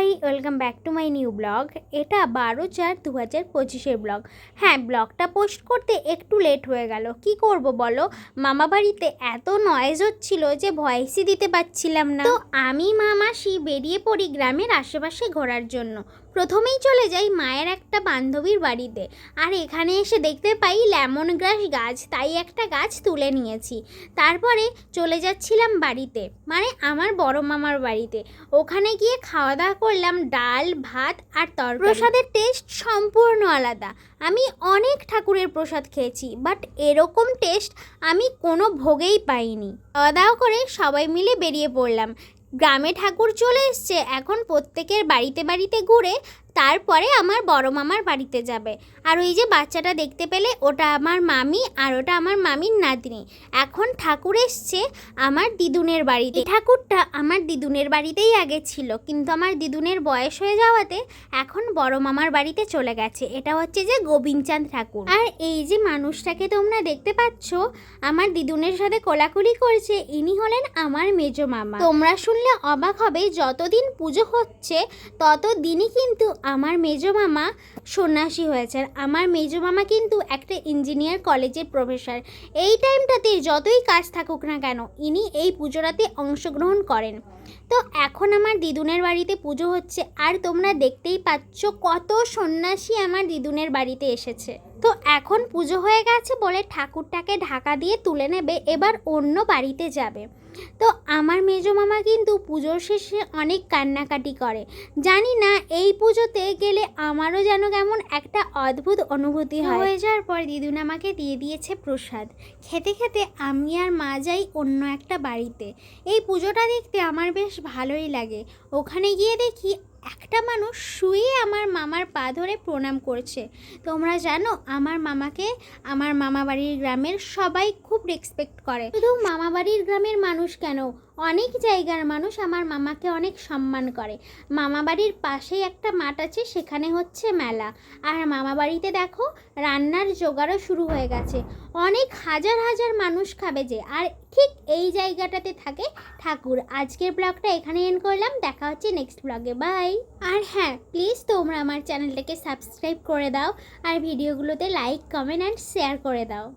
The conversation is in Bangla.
High, welcome back to my new blog. এটা 12/4/2025 ব্লগ। হ্যাঁ, ব্লগটা পোস্ট করতে একটু লেট হয়ে গেল। কি করব বলো, মামা বাড়িতে এত নয়েজ হচ্ছিল যে ভয়েসই দিতে পারছিলাম না। তো আমি মাসি বেরিয়ে পড়ি গ্রামের আশেপাশে ঘোরার জন্য। প্রথমেই চলে যাই মায়ের একটা বান্ধবীর বাড়িতে। আর এখানে এসে দেখতে পাই লেমন গ্রাস গাছ, তাই একটা গাছ তুলে নিয়েছি। তারপরে চলে যাচ্ছিলাম বাড়িতে, মানে আমার বড় মামার বাড়িতে। ওখানে গিয়ে খাওয়া দাওয়া করলাম ডাল, ভাত আর তরকারি। প্রসাদের টেস্ট সম্পূর্ণ আলাদা। আমি অনেক ঠাকুরের প্রসাদ খেয়েছি, বাট এরকম টেস্ট আমি কোনো ভোগেই পাইনি। খাওয়া দাওয়া করে সবাই মিলে বেরিয়ে পড়লাম। গ্রামে ঠাকুর চলে এসছে, এখন প্রত্যেকের বাড়িতে বাড়িতে ঘুরে তারপরে আমার বড় মামার বাড়িতে যাবে। আর ওই যে বাচ্চাটা দেখতে পেলে, ওটা আমার মামি, আর ওটা আমার মামির নাতনি। এখন ঠাকুর এসছে আমার দিদুনের বাড়িতে। ঠাকুরটা আমার দিদুনের বাড়িতেই আগে ছিল, কিন্তু আমার দিদুনের বয়স হয়ে যাওয়াতে এখন বড় মামার বাড়িতে চলে গেছে। এটা হচ্ছে যে গোবিন্দচাঁদ ঠাকুর। আর এই যে মানুষটাকে তোমরা দেখতে পাচ্ছ আমার দিদুনের সাথে কোলাকুলি করছে, ইনি হলেন আমার মেজো মামা। তোমরা শুনলে অবাক হবে, যতদিন পুজো হচ্ছে ততদিনই কিন্তু আমার মেজো মামা সন্ন্যাসী হয়েছে। আমার মেজো মামা কিন্তু একটা ইঞ্জিনিয়ার কলেজের প্রফেসর। এই টাইমটাতে যতই কাজ থাকুক না কেন, ইনি এই পুজোটাতে অংশগ্রহণ করেন। তো এখন আমার দিদুনের বাড়িতে পুজো হচ্ছে, আর তোমরা দেখতেই পাচ্ছ কত সন্ন্যাসী আমার দিদুনের বাড়িতে এসেছে। তো এখন পুজো হয়ে গেছে বলে ঠাকুরটাকে ঢাকা দিয়ে তুলে নেবে, এবার অন্য বাড়িতে যাবে। তো আমার মেজো মামা কিন্তু পুজোর শেষে অনেক কান্নাকাটি করে। জানি না, এই পুজোতে গেলে আমারও যেন কেমন একটা অদ্ভুত অনুভূতি হয়ে যাওয়ার পর দিদুন আমাকে দিয়ে দিয়েছে প্রসাদ। খেতে খেতে আমি আর মা যাই অন্য একটা বাড়িতে। এই পুজোটা দেখতে আমার বেশ ভালোই লাগে। ওখানে গিয়ে দেখি একটা মানুষ শুয়ে আমার মামার পা ধরে প্রণাম করছে। তোমরা জানো, আমার মামাকে আমার মামা বাড়ির গ্রামের সবাই খুব রেসপেক্ট করে। শুধু মামা বাড়ির গ্রামের মানুষ কেন, অনেক জায়গার মানুষ আমার মামাকে অনেক সম্মান করে। মামা বাড়ির পাশেই একটা মাঠ আছে, সেখানে হচ্ছে মেলা। আর মামা বাড়িতে দেখো রান্নার জোগাড়ও শুরু হয়ে গেছে। অনেক হাজার হাজার মানুষ খাবে যে, আর ঠিক এই জায়গাটাতে থাকে ঠাকুর। আজকের ব্লগটা এখানে এন্ড করলাম, দেখা হচ্ছে নেক্সট ব্লগে। বাই। আর হ্যাঁ, প্লিজ তোমরা আমার চ্যানেলটাকে সাবস্ক্রাইব করে দাও, আর ভিডিওগুলোতে লাইক, কমেন্ট অ্যান্ড শেয়ার করে দাও।